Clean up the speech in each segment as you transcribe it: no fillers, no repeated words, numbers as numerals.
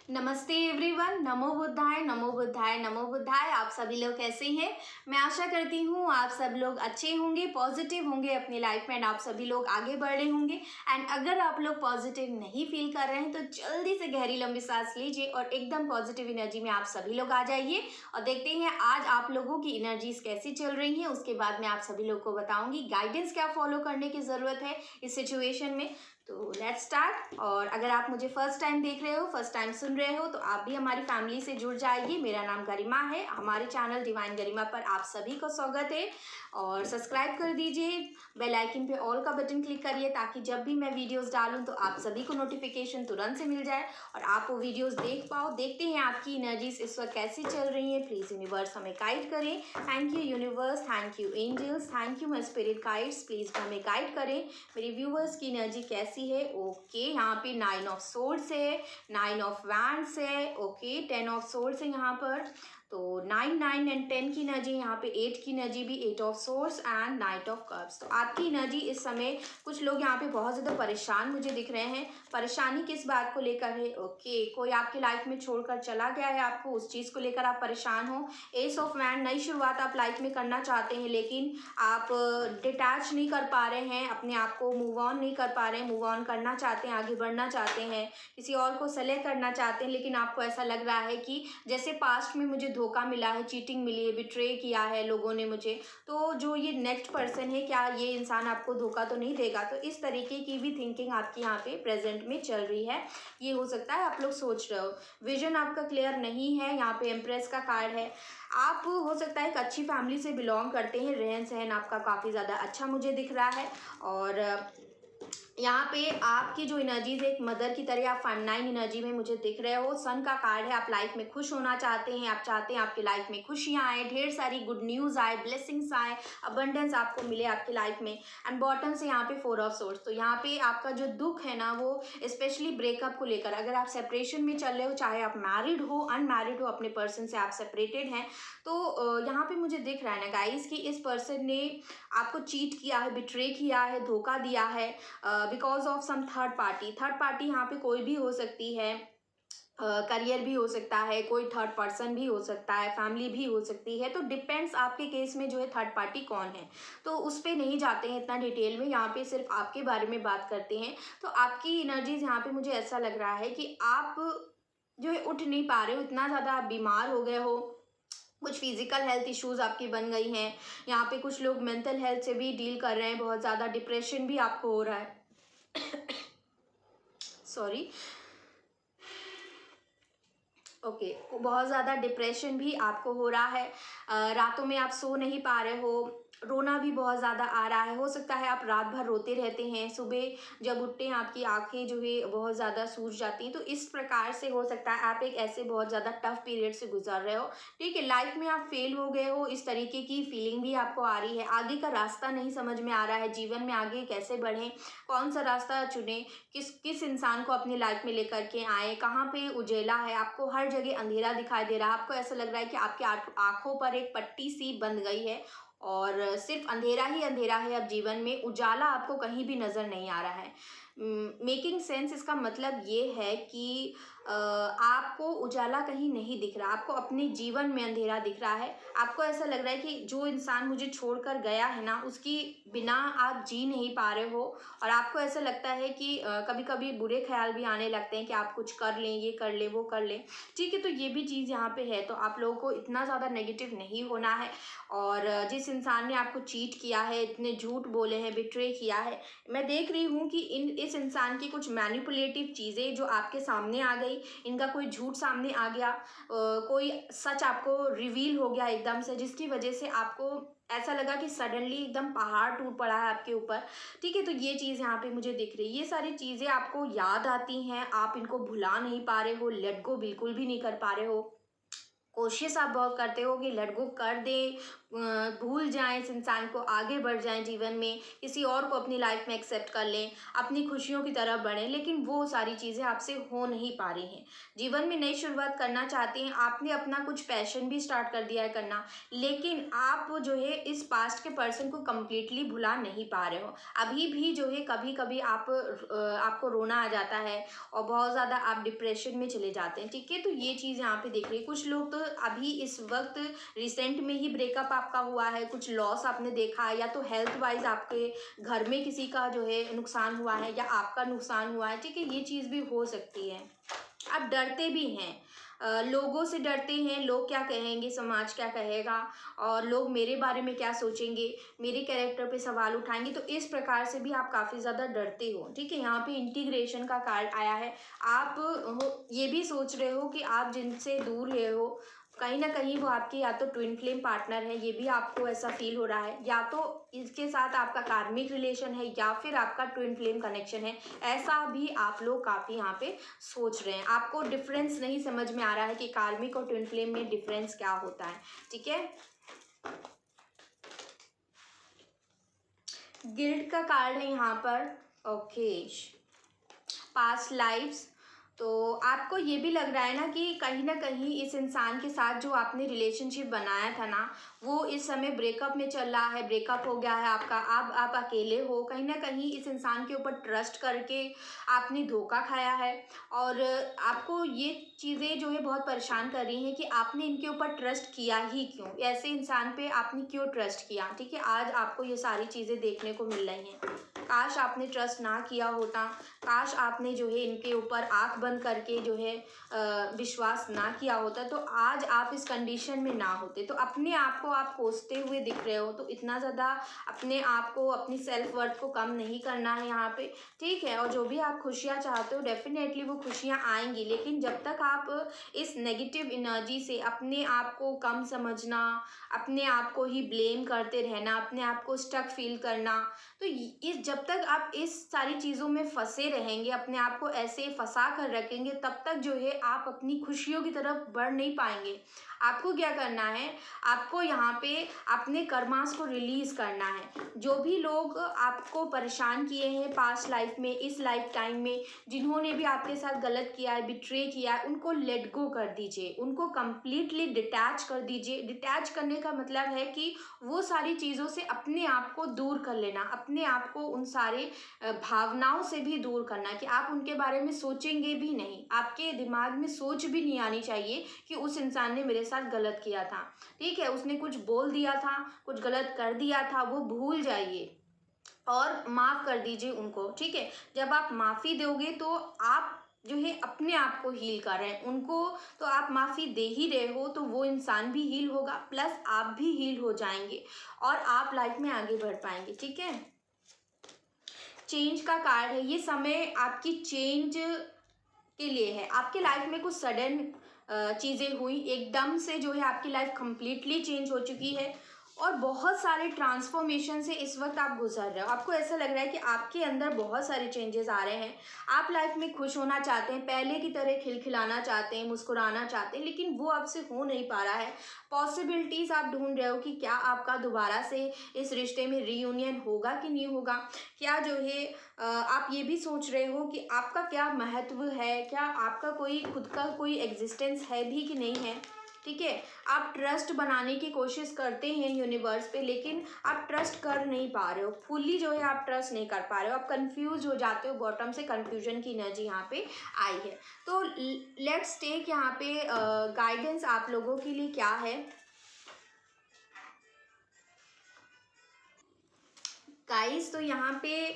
नमस्ते एवरीवन। नमो बुद्धाय नमो बुद्धाय नमो बुद्धाय। आप सभी लोग कैसे हैं? मैं आशा करती हूँ आप सब लोग अच्छे होंगे, पॉजिटिव होंगे अपनी लाइफ में, एंड आप सभी लोग आगे बढ़ रहे होंगे। एंड अगर आप लोग पॉजिटिव नहीं फील कर रहे हैं तो जल्दी से गहरी लंबी सांस लीजिए और एकदम पॉजिटिव एनर्जी में आप सभी लोग आ जाइए और देखते हैं आज आप लोगों की एनर्जीज कैसी चल रही हैं। उसके बाद मैं आप सभी लोग को बताऊंगी गाइडेंस क्या फॉलो करने की ज़रूरत है इस सिचुएशन में। तो लेट्स स्टार्ट। और अगर आप मुझे फर्स्ट टाइम देख रहे हो, फर्स्ट टाइम सुन रहे हो, तो आप भी हमारी फैमिली से जुड़ जाइए। मेरा नाम गरिमा है। हमारे चैनल डिवाइन गरिमा पर आप सभी को स्वागत है और सब्सक्राइब कर दीजिए। बेल आइकन पे ऑल का बटन क्लिक करिए ताकि जब भी मैं वीडियोस डालूं तो आप सभी को नोटिफिकेशन तुरंत से मिल जाए और आप वो वीडियोस देख पाओ। देखते हैं आपकी एनर्जीज इस वक्त कैसी चल रही है। प्लीज़ यूनिवर्स हमें गाइड करें। Thank you universe, thank you angels, thank you my spirit guides. Please हमें गाइड करें। मेरे व्यूवर्स की एनर्जी कैसी है? ओके, यहाँ पे 9 ऑफ सोर्ड्स है, 9 ऑफ वैंड्स है, ओके, 10 ऑफ सोर्ड्स है यहाँ पर। तो 9 9 एंड 10 की एनर्जी, यहाँ पे 8 की एनर्जी भी, 8 of source and night of cups. तो आपकी एनर्जी इस समय, कुछ लोग यहाँ पे बहुत ज़्यादा परेशान मुझे दिख रहे हैं। परेशानी किस बात को लेकर है? ओके, कोई आपकी लाइफ में छोड़कर चला गया है आपको, उस चीज़ को लेकर आप परेशान हो। एस ऑफ वैंड, नई शुरुआत आप लाइफ में करना चाहते हैं लेकिन आप डिटैच नहीं कर पा रहे हैं, अपने आप को मूव ऑन नहीं कर पा रहे हैं। मूव ऑन करना चाहते हैं, आगे बढ़ना चाहते हैं, किसी और को सेलेक्ट करना चाहते हैं, लेकिन आपको ऐसा लग रहा है कि जैसे पास्ट में मुझे धोखा मिला है, चीटिंग मिली है, बिट्रे किया है लोगों ने मुझे, तो जो ये नेक्स्ट पर्सन है, क्या ये इंसान आपको धोखा तो नहीं देगा? तो इस तरीके की भी थिंकिंग आपकी यहाँ पे प्रेजेंट में चल रही है। ये हो सकता है आप लोग सोच रहे हो। विजन आपका क्लियर नहीं है। यहाँ पे एम्प्रेस का कार्ड है। आप हो सकता है एक अच्छी फैमिली से बिलोंग करते हैं। रहन सहन आपका काफ़ी ज़्यादा अच्छा मुझे दिख रहा है। और यहाँ पे आपकी जो एनर्जीज एक मदर की तरह आप फेमिनाइन एनर्जी में मुझे दिख रहे हो। सन का कार्ड है। आप लाइफ में खुश होना चाहते हैं, आप चाहते हैं आपकी लाइफ में खुशियाँ आए, ढेर सारी गुड न्यूज़ आए, ब्लेसिंग्स आए, अबंडेंस आपको मिले आपकी लाइफ में। एंड बॉटम से यहाँ पे 4 ऑफ सोर्ड्स। तो यहाँ पे आपका जो दुख है ना, वो स्पेशली ब्रेकअप को लेकर, अगर आप सेपरेशन में चल रहे हो, चाहे आप मैरिड हो अनमैरिड हो, अपने पर्सन से आप सेपरेटेड हैं, तो यहाँ पे मुझे दिख रहा है ना गाइस कि इस पर्सन ने आपको चीट किया है, बिट्रे किया है, धोखा दिया है because of some third party. Third party यहाँ पे कोई भी हो सकती है, करियर भी हो सकता है, कोई थर्ड पर्सन भी हो सकता है, फैमिली भी हो सकती है। तो डिपेंड्स आपके केस में जो है थर्ड पार्टी कौन है, तो उस पर नहीं जाते हैं इतना डिटेल में। यहाँ पे सिर्फ आपके बारे में बात करते हैं। तो आपकी एनर्जीज यहाँ पे मुझे ऐसा लग रहा है कि आप जो है उठ नहीं पा रहे हो, इतना ज़्यादा आप बीमार हो गए हो। कुछ फिजिकल हेल्थ इश्यूज आपकी बन गई हैं। यहाँ पे कुछ लोग मेंटल हेल्थ से भी डील कर रहे हैं। बहुत ज़्यादा डिप्रेशन भी आपको हो रहा है। सॉरी, ओके, बहुत ज़्यादा डिप्रेशन भी आपको हो रहा है। रातों में आप सो नहीं पा रहे हो, रोना भी बहुत ज़्यादा आ रहा है। हो सकता है आप रात भर रोते रहते हैं, सुबह जब उठते हैं आपकी आंखें जो है बहुत ज़्यादा सूज जाती हैं। तो इस प्रकार से हो सकता है आप एक ऐसे बहुत ज़्यादा टफ पीरियड से गुजर रहे हो। ठीक है, लाइफ में आप फेल हो गए हो, इस तरीके की फीलिंग भी आपको आ रही है। आगे का रास्ता नहीं समझ में आ रहा है, जीवन में आगे कैसे बढ़ें, कौन सा रास्ता चुने, किस किस इंसान को अपनी लाइफ में लेकर के आए, कहाँ पे उजेला है, आपको हर जगह अंधेरा दिखाई दे रहा है। आपको ऐसा लग रहा है कि आपके आंखों पर एक पट्टी सी बंध गई है और सिर्फ अंधेरा ही अंधेरा है। अब जीवन में उजाला आपको कहीं भी नज़र नहीं आ रहा है। मेकिंग सेंस, इसका मतलब ये है कि आपको उजाला कहीं नहीं दिख रहा, आपको अपने जीवन में अंधेरा दिख रहा है। आपको ऐसा लग रहा है कि जो इंसान मुझे छोड़कर गया है ना, उसकी बिना आप जी नहीं पा रहे हो। और आपको ऐसा लगता है कि कभी कभी बुरे ख्याल भी आने लगते हैं कि आप कुछ कर लें, ये कर लें, वो कर लें। ठीक है, तो ये भी चीज़ यहाँ पे है। तो आप लोगों को इतना ज़्यादा नेगेटिव नहीं होना है। और जिस इंसान ने आपको चीट किया है, इतने झूठ बोले हैं, बिट्रे किया है, मैं देख रही हूँ कि इस इंसान की कुछ मैनिपुलेटिव चीज़ें जो आपके सामने आ गई, इनका कोई झूठ सामने आ गया, कोई सच आपको रिवील हो गया एकदम से, जिसकी वजह से आपको ऐसा लगा कि सडनली एकदम पहाड़ टूट पड़ा है आपके ऊपर। ठीक है, तो ये चीज़ यहाँ पे मुझे दिख रही है। ये सारी चीज़ें आपको याद आती हैं, आप इनको भुला नहीं पा रहे हो, लेट गो बिल्कुल भी नहीं कर पा रहे हो। कोशिश आप बहुत करते हो कि लेट गो कर दें, भूल जाएं इस इंसान को, आगे बढ़ जाएं जीवन में, किसी और को अपनी लाइफ में एक्सेप्ट कर लें, अपनी खुशियों की तरफ बढ़ें, लेकिन वो सारी चीज़ें आपसे हो नहीं पा रही हैं। जीवन में नई शुरुआत करना चाहते हैं, आपने अपना कुछ पैशन भी स्टार्ट कर दिया है करना, लेकिन आप जो है इस पास्ट के पर्सन को कम्प्लीटली भुला नहीं पा रहे हो। अभी भी जो है कभी कभी आपको रोना आ जाता है और बहुत ज़्यादा आप डिप्रेशन में चले जाते हैं, ठीक है। तो ये चीज़ यहाँ पे दिख रही है। कुछ लोग तो अभी इस वक्त रिसेंट में ही ब्रेकअप आपका हुआ है, कुछ लॉस आपने देखा है, या तो हेल्थ वाइज आपके घर में किसी का जो है नुकसान हुआ है या आपका नुकसान हुआ है, ठीक है। ये चीज़ भी हो सकती है। आप डरते भी हैं, लोगों से डरते हैं, लोग क्या कहेंगे, समाज क्या कहेगा, और लोग मेरे बारे में क्या सोचेंगे, मेरे कैरेक्टर पे सवाल उठाएंगे, तो इस प्रकार से भी आप काफ़ी ज़्यादा डरते हो, ठीक है। यहाँ पे इंटीग्रेशन का कार्ड आया है। आप ये भी सोच रहे हो कि आप जिनसे दूर रहे हो, कहीं ना कहीं वो आपके या तो ट्विन फ्लेम पार्टनर है, ये भी आपको ऐसा फील हो रहा है, या तो इसके साथ आपका कार्मिक रिलेशन है, या फिर आपका ट्विन फ्लेम कनेक्शन है। ऐसा भी आप लोग काफ़ी यहाँ पे सोच रहे हैं। आपको डिफरेंस नहीं समझ में आ रहा है कि कार्मिक और ट्विन फ्लेम में डिफरेंस क्या होता है, ठीक है। गिल्ड का कार्ड है यहाँ पर। Okay, past lifes. तो आपको ये भी लग रहा है ना कहीं इस इंसान के साथ जो आपने रिलेशनशिप बनाया था ना, वो इस समय ब्रेकअप में चल रहा है, ब्रेकअप हो गया है आपका, आप अकेले हो। कहीं ना कहीं इस इंसान के ऊपर ट्रस्ट करके आपने धोखा खाया है, और आपको ये चीज़ें जो है बहुत परेशान कर रही हैं कि आपने इनके ऊपर ट्रस्ट किया ही क्यों, ऐसे इंसान पे आपने क्यों ट्रस्ट किया, ठीक है। आज आपको ये सारी चीज़ें देखने को मिल रही हैं। काश आपने ट्रस्ट ना किया होता, काश आपने जो है इनके ऊपर आंख बंद करके जो है विश्वास ना किया होता, तो आज आप इस कंडीशन में ना होते। तो अपने आप को आप कोसते हुए दिख रहे हो, तो इतना ज़्यादा अपने आप को, अपनी सेल्फ वर्थ को कम नहीं करना है यहाँ पे, ठीक है। और जो भी आप खुशियाँ चाहते हो, डेफिनेटली वो खुशियाँ आएंगी, लेकिन जब तक आप इस नेगेटिव एनर्जी से अपने आप को कम समझना, अपने आप को ही ब्लेम करते रहना, अपने आप को स्टक फील करना, तो इस जब तक आप इस सारी चीज़ों में फंसे रहेंगे, अपने आप को ऐसे फंसा कर रखेंगे, तब तक जो है आप अपनी खुशियों की तरफ बढ़ नहीं पाएंगे। आपको क्या करना है, आपको यहाँ पे अपने कर्मास को रिलीज़ करना है। जो भी लोग आपको परेशान किए हैं पास्ट लाइफ में, इस लाइफ टाइम में, जिन्होंने भी आपके साथ गलत किया है, बिट्रे किया है, उनको लेट गो कर दीजिए, उनको कंप्लीटली डिटैच कर दीजिए। डिटैच करने का मतलब है कि वो सारी चीज़ों से अपने आप को दूर कर लेना, अपने आप को उन सारे भावनाओं से भी दूर करना, कि आप उनके बारे में सोचेंगे भी नहीं, आपके दिमाग में सोच भी नहीं आनी चाहिए कि उस इंसान ने मेरे साथ गलत किया था, ठीक है, उसने कुछ बोल दिया था, कुछ गलत कर दिया था, वो भूल जाइए और माफ़ कर दीजिए उनको, ठीक है। जब आप माफ़ी दोगे तो आप जो है अपने आप को हील कर रहे हैं, उनको तो आप माफ़ी दे ही रहे हो, तो वो इंसान भी हील होगा, प्लस आप भी हील हो जाएंगे और आप लाइफ में आगे बढ़ पाएंगे, ठीक है। चेंज का कार्ड है, ये समय आपकी चेंज के लिए है। आपके लाइफ में कुछ सडन चीज़ें हुई, एकदम से जो है आपकी लाइफ कंप्लीटली चेंज हो चुकी है, और बहुत सारे ट्रांसफॉर्मेशन से इस वक्त आप गुजर रहे हो। आपको ऐसा लग रहा है कि आपके अंदर बहुत सारे चेंजेस आ रहे हैं, आप लाइफ में खुश होना चाहते हैं, पहले की तरह खिलखिलाना चाहते हैं, मुस्कुराना चाहते हैं, लेकिन वो आपसे हो नहीं पा रहा है। पॉसिबिलिटीज़ आप ढूंढ रहे हो कि क्या आपका दोबारा से इस रिश्ते में रीयूनियन होगा कि नहीं होगा, क्या जो है आप ये भी सोच रहे हो कि आपका क्या महत्व है, क्या आपका कोई खुद का कोई एग्जिस्टेंस है भी कि नहीं है, ठीक है। आप ट्रस्ट बनाने की कोशिश करते हैं यूनिवर्स पे, लेकिन आप ट्रस्ट कर नहीं पा रहे हो, फुल्ली जो है आप ट्रस्ट नहीं कर पा रहे हो, आप कंफ्यूज हो जाते हो, बॉटम से कंफ्यूजन की एनर्जी यहाँ पे आई है। तो लेट्स टेक यहाँ पे गाइडेंस आप लोगों के लिए क्या है। गाइस, तो यहाँ पे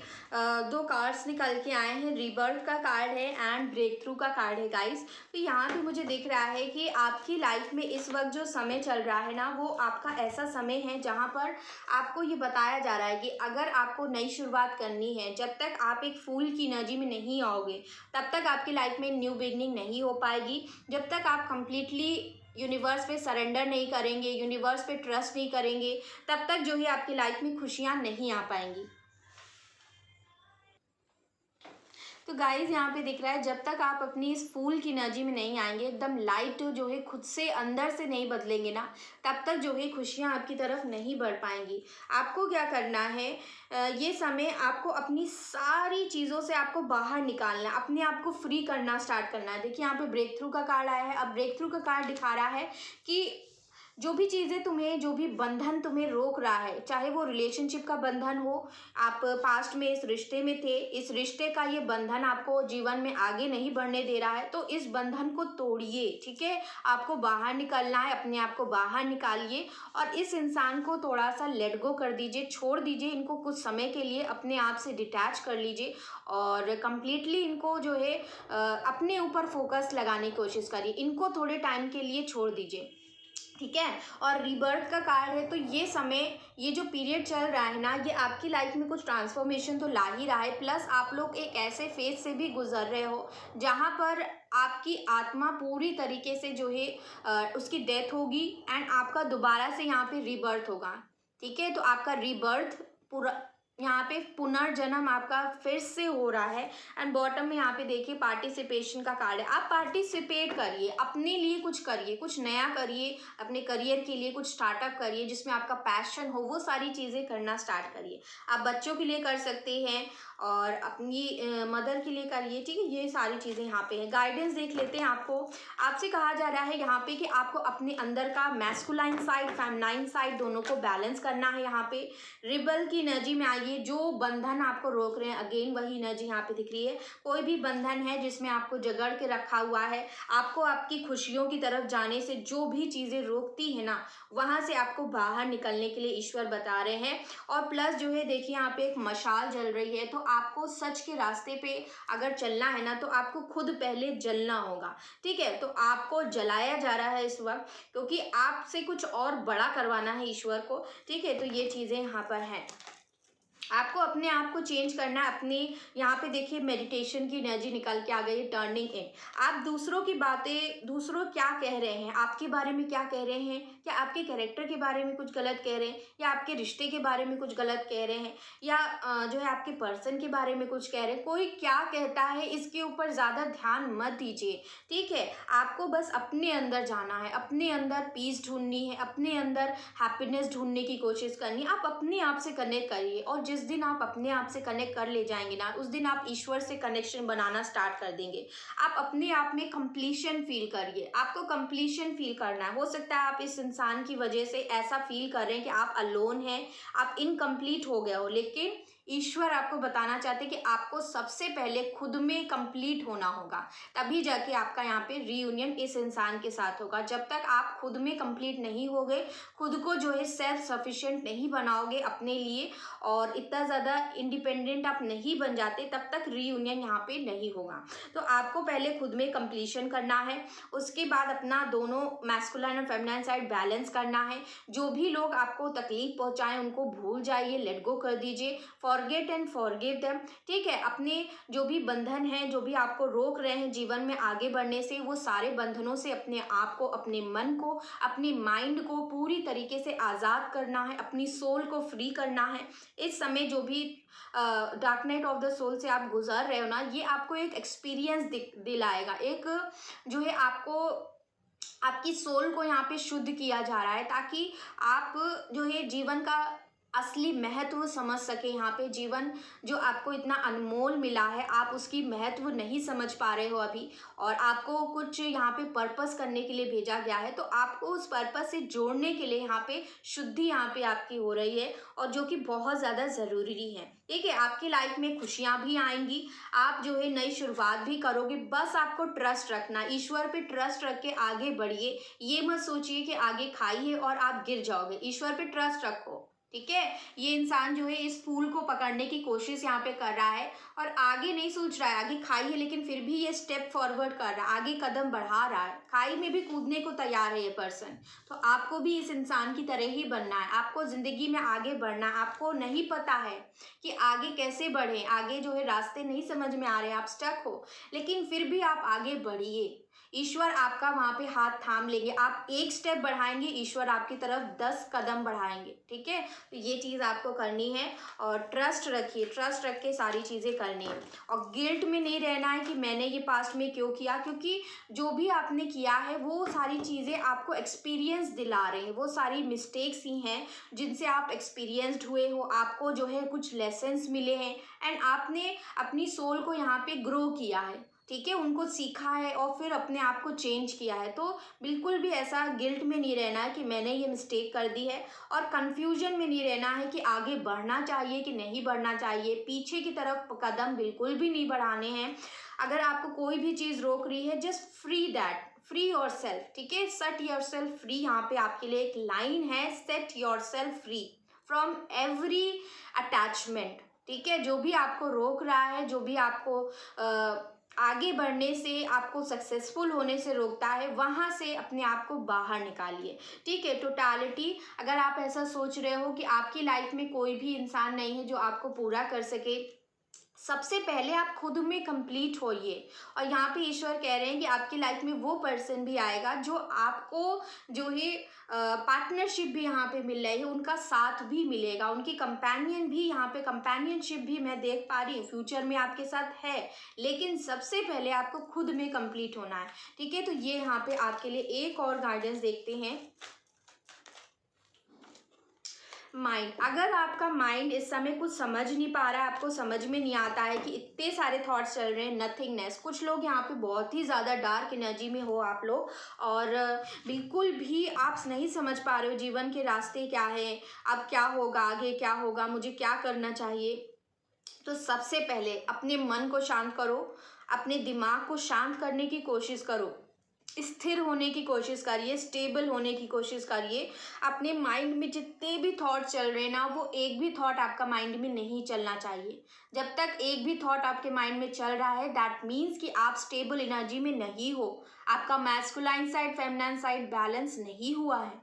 दो कार्ड्स निकल के आए हैं, रीबर्थ का कार्ड है एंड ब्रेक थ्रू का कार्ड है गाइस। तो यहाँ पे मुझे दिख रहा है कि आपकी लाइफ में इस वक्त जो समय चल रहा है ना, वो आपका ऐसा समय है जहाँ पर आपको ये बताया जा रहा है कि अगर आपको नई शुरुआत करनी है, जब तक आप एक फूल की एनर्जी में नहीं आओगे, तब तक आपकी लाइफ में न्यू बिगनिंग नहीं हो पाएगी। जब तक आप कंप्लीटली यूनिवर्स पे सरेंडर नहीं करेंगे, यूनिवर्स पे ट्रस्ट नहीं करेंगे, तब तक जो है आपकी लाइफ में खुशियाँ नहीं आ पाएंगी। तो गाइज यहाँ पे दिख रहा है, जब तक आप अपनी इस फूल की एनर्जी में नहीं आएंगे, एकदम लाइट जो है खुद से अंदर से नहीं बदलेंगे ना, तब तक जो है खुशियाँ आपकी तरफ नहीं बढ़ पाएंगी। आपको क्या करना है, ये समय आपको अपनी सारी चीज़ों से आपको बाहर निकालना है, अपने आप को फ्री करना स्टार्ट करना है। देखिए यहाँ पे ब्रेक थ्रू का कार्ड आया है। अब ब्रेक थ्रू का कार्ड दिखा रहा है कि जो भी चीज़ें तुम्हें, जो भी बंधन तुम्हें रोक रहा है, चाहे वो रिलेशनशिप का बंधन हो, आप पास्ट में इस रिश्ते में थे, इस रिश्ते का ये बंधन आपको जीवन में आगे नहीं बढ़ने दे रहा है, तो इस बंधन को तोड़िए। ठीक है, आपको बाहर निकलना है, अपने आप को बाहर निकालिए और इस इंसान को थोड़ा सा लेट गो कर दीजिए, छोड़ दीजिए इनको कुछ समय के लिए, अपने आप से डिटैच कर लीजिए और कंप्लीटली इनको जो है अपने ऊपर फोकस लगाने की कोशिश करिए। इनको थोड़े टाइम के लिए छोड़ दीजिए। ठीक है, और रीबर्थ का कार्ड है, तो ये समय, ये जो पीरियड चल रहा है ना, ये आपकी लाइफ में कुछ ट्रांसफॉर्मेशन तो ला ही रहा है। प्लस आप लोग एक ऐसे फेज से भी गुजर रहे हो जहाँ पर आपकी आत्मा पूरी तरीके से जो है उसकी डेथ होगी एंड आपका दोबारा से यहाँ पे रीबर्थ होगा। ठीक है, तो आपका रीबर्थ पूरा यहाँ पे पुनर्जन्म आपका फिर से हो रहा है। एंड बॉटम में यहाँ पे देखिए पार्टिसिपेशन का कार्ड है। आप पार्टिसिपेट करिए, अपने लिए कुछ करिए, कुछ नया करिए, अपने करियर के लिए कुछ स्टार्टअप करिए जिसमें आपका पैशन हो, वो सारी चीज़ें करना स्टार्ट करिए। आप बच्चों के लिए कर सकते हैं और अपनी मदर के लिए करिए। ठीक है, ये सारी चीज़ें यहाँ पे हैं। गाइडेंस देख लेते हैं। आपसे कहा जा रहा है यहाँ पे कि आपको अपने अंदर का मैस्कुलाइन साइड, फेमिनाइन साइड दोनों को बैलेंस करना है। यहाँ पे रिबल की एनर्जी में आइए। जो बंधन आपको रोक रहे हैं, अगेन वही एनर्जी यहाँ पे दिख रही है। कोई भी बंधन है जिसमें आपको जकड़ के रखा हुआ है, आपको आपकी खुशियों की तरफ जाने से जो भी चीज़ें रोकती है ना, वहाँ से आपको बाहर निकलने के लिए ईश्वर बता रहे हैं। और प्लस जो है देखिए यहाँ पे एक मशाल जल रही है, तो आपको सच के रास्ते पे अगर चलना है ना, तो आपको खुद पहले जलना होगा। ठीक है, तो आपको जलाया जा रहा है इस वक्त, क्योंकि आपसे कुछ और बड़ा करवाना है ईश्वर को। ठीक है, तो ये चीज़ें यहाँ पर हैं। आपको अपने आप को चेंज करना है। अपने यहाँ पे देखिए मेडिटेशन की एनर्जी निकल के आ गई है, टर्निंग इन। आप दूसरों की बातें, दूसरों क्या कह रहे हैं, आपके बारे में क्या कह रहे हैं, क्या आपके कैरेक्टर के बारे में कुछ गलत कह रहे हैं, या आपके रिश्ते के बारे में कुछ गलत कह रहे हैं, या जो है आपके पर्सन के बारे में कुछ कह रहे हैं, कोई क्या कहता है इसके ऊपर ज़्यादा ध्यान मत दीजिए। ठीक है, आपको बस अपने अंदर जाना है, अपने अंदर पीस ढूंढनी है, अपने अंदर हैप्पीनेस ढूंढने की कोशिश करनी है। आप अपने आप से कनेक्ट करिए और जिस दिन आप अपने आप से कनेक्ट कर ले जाएंगे ना, उस दिन आप ईश्वर से कनेक्शन बनाना स्टार्ट कर देंगे। आप अपने आप में कंप्लीशन फील करिए। आपको कंप्लीशन फील करना है। हो सकता है आप इस इंसान की वजह से ऐसा फील कर रहे हैं कि आप अलोन हैं, आप इनकम्प्लीट हो गए हो, लेकिन ईश्वर आपको बताना चाहते हैं कि आपको सबसे पहले खुद में कंप्लीट होना होगा, तभी जाके आपका यहाँ पे रीयूनियन इस इंसान के साथ होगा। जब तक आप खुद में कंप्लीट नहीं होगे, खुद को जो है सेल्फ सफिशिएंट नहीं बनाओगे अपने लिए और इतना ज़्यादा इंडिपेंडेंट आप नहीं बन जाते, तब तक रीयूनियन यहाँ पे नहीं होगा। तो आपको पहले खुद में कंप्लीशन करना है, उसके बाद अपना दोनों मैस्कुलाइन और फेमिनाइन साइड बैलेंस करना है। जो भी लोग आपको तकलीफ पहुँचाएं उनको भूल जाइए, लेट गो कर दीजिए, फॉरगेट एंड फॉरगिव देम। ठीक है, अपने जो भी बंधन हैं, जो भी आपको रोक रहे हैं जीवन में आगे बढ़ने से, वो सारे बंधनों से अपने आप को, अपने मन को, अपने माइंड को पूरी तरीके से आज़ाद करना है, अपनी सोल को फ्री करना है। इस समय जो भी dark night of the soul से आप गुजर रहे हो ना, ये आपको एक एक्सपीरियंस दिलाएगा, एक जो है आपको आपकी सोल को यहाँ पे शुद्ध किया जा रहा है, ताकि आप जो है जीवन का असली महत्व समझ सके। यहाँ पे जीवन जो आपको इतना अनमोल मिला है, आप उसकी महत्व नहीं समझ पा रहे हो अभी, और आपको कुछ यहाँ पे पर्पस करने के लिए भेजा गया है, तो आपको उस पर्पस से जोड़ने के लिए यहाँ पे शुद्धि यहाँ पे आपकी हो रही है, और जो कि बहुत ज़्यादा ज़रूरी है। ठीक है, आपकी लाइफ में खुशियाँ भी आएंगी, आप जो है नई शुरुआत भी करोगे। बस आपको ट्रस्ट रखना, ईश्वर पे ट्रस्ट रख के आगे बढ़िए। ये मत सोचिए कि आगे खाइए और आप गिर जाओगे, ईश्वर पे ट्रस्ट रखो। ठीक है, ये इंसान जो है इस फूल को पकड़ने की कोशिश यहाँ पे कर रहा है और आगे नहीं सोच रहा है, आगे खाई है, लेकिन फिर भी ये स्टेप फॉरवर्ड कर रहा है, आगे कदम बढ़ा रहा है, खाई में भी कूदने को तैयार है ये पर्सन। तो आपको भी इस इंसान की तरह ही बनना है, आपको ज़िंदगी में आगे बढ़ना है। आपको नहीं पता है कि आगे कैसे बढ़े, आगे जो है रास्ते नहीं समझ में आ रहे, आप स्टक हो, लेकिन फिर भी आप आगे बढ़िए। ईश्वर आपका वहाँ पे हाथ थाम लेंगे। आप एक स्टेप बढ़ाएंगे, ईश्वर आपकी तरफ 10 कदम बढ़ाएंगे। ठीक है, तो ये चीज़ आपको करनी है और ट्रस्ट रखिए, ट्रस्ट रख के सारी चीज़ें करनी है और गिल्ट में नहीं रहना है कि मैंने ये पास्ट में क्यों किया, क्योंकि जो भी आपने किया है वो सारी चीज़ें आपको एक्सपीरियंस दिला रही हैं, वो सारी मिस्टेक्स ही हैं जिनसे आप एक्सपीरियंस्ड हुए हो, आपको जो है कुछ लेसन्स मिले हैं एंड आपने अपनी सोल को यहाँ पे ग्रो किया है, ठीक है, उनको सीखा है और फिर अपने आप को चेंज किया है। तो बिल्कुल भी ऐसा गिल्ट में नहीं रहना है कि मैंने ये मिस्टेक कर दी है और कन्फ्यूजन में नहीं रहना है कि आगे बढ़ना चाहिए कि नहीं बढ़ना चाहिए, पीछे की तरफ कदम बिल्कुल भी नहीं बढ़ाने हैं। अगर आपको कोई भी चीज़ रोक रही है, just free that, free your self, ठीक है, सेट योर सेल्फ फ्री। यहाँ पे आपके लिए एक लाइन है, set your self free from every attachment, ठीक है, जो भी आपको रोक रहा है, जो भी आपको आगे बढ़ने से, आपको सक्सेसफुल होने से रोकता है, वहाँ से अपने आप को बाहर निकालिए, ठीक है। टोटलिटी, अगर आप ऐसा सोच रहे हो कि आपकी लाइफ में कोई भी इंसान नहीं है जो आपको पूरा कर सके, सबसे पहले आप खुद में कंप्लीट होइए और यहाँ पे ईश्वर कह रहे हैं कि आपकी लाइफ में वो पर्सन भी आएगा जो आपको जो है पार्टनरशिप भी यहाँ पे मिल रही है, उनका साथ भी मिलेगा, उनकी कंपेनियन भी यहाँ पे, कंपेनियनशिप भी मैं देख पा रही हूँ फ्यूचर में आपके साथ है, लेकिन सबसे पहले आपको खुद में कंप्लीट होना है, ठीक है। तो ये यहाँ पे आपके लिए एक और गाइडेंस देखते हैं। माइंड, अगर आपका माइंड इस समय कुछ समझ नहीं पा रहा है, आपको समझ में नहीं आता है कि इतने सारे थॉट्स चल रहे हैं, नथिंगनेस, कुछ लोग यहाँ पे बहुत ही ज़्यादा डार्क एनर्जी में हो आप लोग और बिल्कुल भी आप नहीं समझ पा रहे हो जीवन के रास्ते क्या है, अब क्या होगा, आगे क्या होगा, मुझे क्या करना चाहिए। तो सबसे पहले अपने मन को शांत करो, अपने दिमाग को शांत करने की कोशिश करो, स्थिर होने की कोशिश करिए, स्टेबल होने की कोशिश करिए। अपने माइंड में जितने भी थॉट चल रहे हैं ना, वो एक भी थॉट आपका माइंड में नहीं चलना चाहिए। जब तक एक भी थॉट आपके माइंड में चल रहा है, दैट मीन्स कि आप स्टेबल एनर्जी में नहीं हो, आपका masculine side feminine side balance नहीं हुआ है,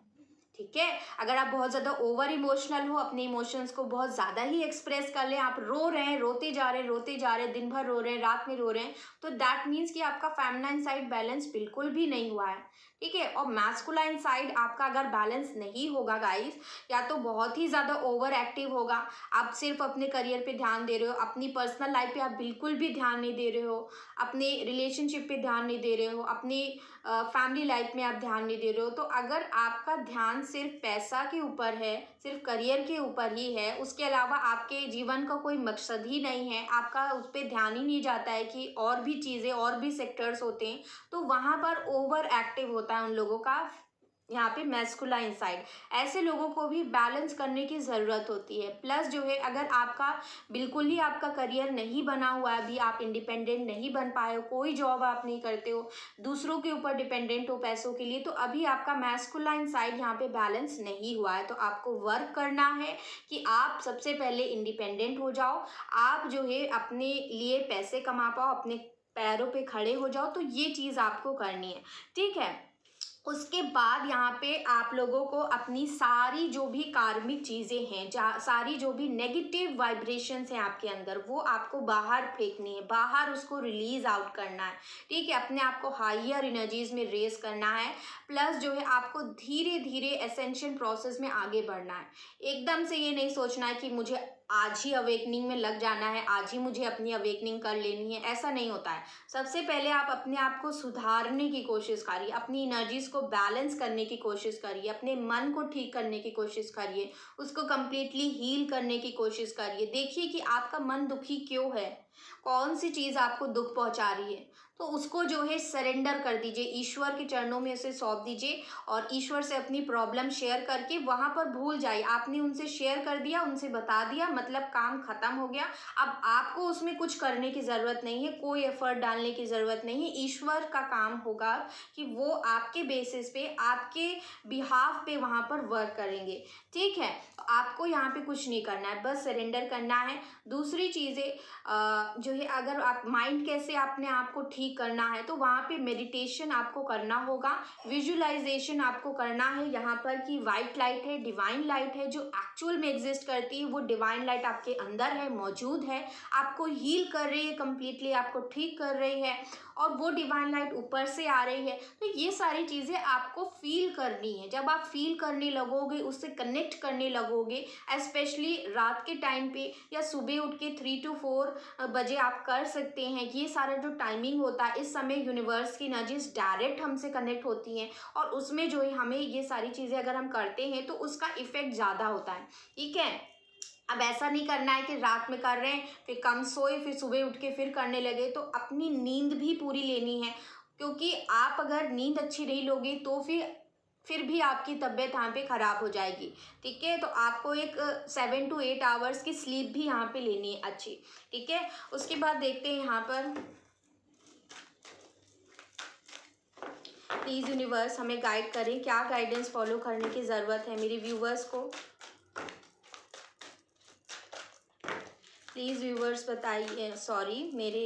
ठीक है। अगर आप बहुत ज़्यादा ओवर इमोशनल हो, अपने इमोशंस को बहुत ज़्यादा ही एक्सप्रेस कर लें, आप रो रहे हैं, रोते जा रहे हैं, रोते जा रहे हैं, दिन भर रो रहे हैं, रात में रो रहे हैं, तो दैट मीन्स कि आपका फेमिनाइन साइड बैलेंस बिल्कुल भी नहीं हुआ है, ठीक है। और मैस्कुलाइन साइड आपका अगर बैलेंस नहीं होगा गाइस, या तो बहुत ही ज़्यादा ओवर एक्टिव होगा, आप सिर्फ अपने करियर पे ध्यान दे रहे हो, अपनी पर्सनल लाइफ पे आप बिल्कुल भी ध्यान नहीं दे रहे हो, अपने रिलेशनशिप पे ध्यान नहीं दे रहे हो, अपनी फैमिली लाइफ में आप ध्यान नहीं दे रहे हो। तो अगर आपका ध्यान सिर्फ पैसा के ऊपर है, सिर्फ करियर के ऊपर ही है, उसके अलावा आपके जीवन का कोई मकसद ही नहीं है, आपका उस पर ध्यान ही नहीं जाता है कि और भी चीज़ें, और भी सेक्टर्स होते हैं, तो वहाँ पर ओवर एक्टिव होता है उन लोगों का यहाँ पे मैस्कुलाइन साइड। ऐसे लोगों को भी बैलेंस करने की ज़रूरत होती है। प्लस जो है, अगर आपका बिल्कुल ही आपका करियर नहीं बना हुआ है, अभी आप इंडिपेंडेंट नहीं बन पाए हो, कोई जॉब आप नहीं करते हो, दूसरों के ऊपर डिपेंडेंट हो पैसों के लिए, तो अभी आपका मैस्कुलाइन साइड यहाँ पे बैलेंस नहीं हुआ है। तो आपको वर्क करना है कि आप सबसे पहले इंडिपेंडेंट हो जाओ, आप जो है अपने लिए पैसे कमा पाओ, अपने पैरों पे खड़े हो जाओ। तो ये चीज़ आपको करनी है, ठीक है। उसके बाद यहाँ पे आप लोगों को अपनी सारी जो भी कार्मिक चीज़ें हैं, सारी जो भी नेगेटिव वाइब्रेशंस हैं आपके अंदर, वो आपको बाहर फेंकनी है, बाहर उसको रिलीज आउट करना है, ठीक है। अपने आप को हायर एनर्जीज में रेस करना है। प्लस जो है, आपको धीरे धीरे असेंशन प्रोसेस में आगे बढ़ना है। एकदम से ये नहीं सोचना है कि मुझे आज ही अवेकनिंग में लग जाना है, आज ही मुझे अपनी अवेकनिंग कर लेनी है, ऐसा नहीं होता है। सबसे पहले आप अपने आप को सुधारने की कोशिश करिए, अपनी एनर्जीज को बैलेंस करने की कोशिश करिए, अपने मन को ठीक करने की कोशिश करिए, उसको कम्प्लीटली हील करने की कोशिश करिए। देखिए कि आपका मन दुखी क्यों है, कौन सी चीज़ आपको दुख पहुंचा रही है, तो उसको जो है सरेंडर कर दीजिए, ईश्वर के चरणों में उसे सौंप दीजिए और ईश्वर से अपनी प्रॉब्लम शेयर करके वहाँ पर भूल जाइए। आपने उनसे शेयर कर दिया, उनसे बता दिया, मतलब काम खत्म हो गया। अब आपको उसमें कुछ करने की ज़रूरत नहीं है, कोई एफर्ट डालने की ज़रूरत नहीं है। ईश्वर का काम होगा कि वो आपके बेसिस पे, आपके बिहाफ पे वहाँ पर वर्क करेंगे, ठीक है। आपको यहाँ पे कुछ नहीं करना है, बस सरेंडर करना है। दूसरी चीज़ें, जो है अगर आप माइंड कैसे अपने आप को ठीक करना है तो वहाँ पे मेडिटेशन आपको करना होगा, विजुअलाइजेशन आपको करना है। यहाँ पर कि वाइट लाइट है, डिवाइन लाइट है, जो एक्चुअल में एग्जिस्ट करती है, वो डिवाइन लाइट आपके अंदर है, मौजूद है, आपको हील कर रही है, कम्प्लीटली आपको ठीक कर रही है, और वो डिवाइन लाइट ऊपर से आ रही है। तो ये सारी चीज़ें आपको फील करनी है। जब आप फील करने लगोगे, उससे कनेक्ट करने लगोगे, स्पेशली रात के टाइम पे या सुबह उठ के 3 to 4 बजे आप कर सकते हैं। ये सारा जो टाइमिंग होता है, इस समय यूनिवर्स की एनर्जीज डायरेक्ट हमसे कनेक्ट होती हैं, और उसमें जो है हमें ये सारी चीज़ें अगर हम करते हैं तो उसका इफेक्ट ज़्यादा होता है। ठीक है, अब ऐसा नहीं करना है कि रात में कर रहे हैं फिर कम सोए फिर सुबह उठ के फिर करने लगे। तो अपनी नींद भी पूरी लेनी है, क्योंकि आप अगर नींद अच्छी नहीं लोगे तो फिर भी आपकी तबीयत यहाँ पे ख़राब हो जाएगी। ठीक है, तो आपको एक 7 to 8 आवर्स की स्लीप भी यहाँ पे लेनी है अच्छी। ठीक है, उसके बाद देखते हैं यहाँ पर प्लीज़ यूनिवर्स हमें गाइड करें, क्या गाइडेंस फॉलो करने की ज़रूरत है मेरे व्यूवर्स को। प्लीज़ व्यूवर्स बताइए, सॉरी मेरे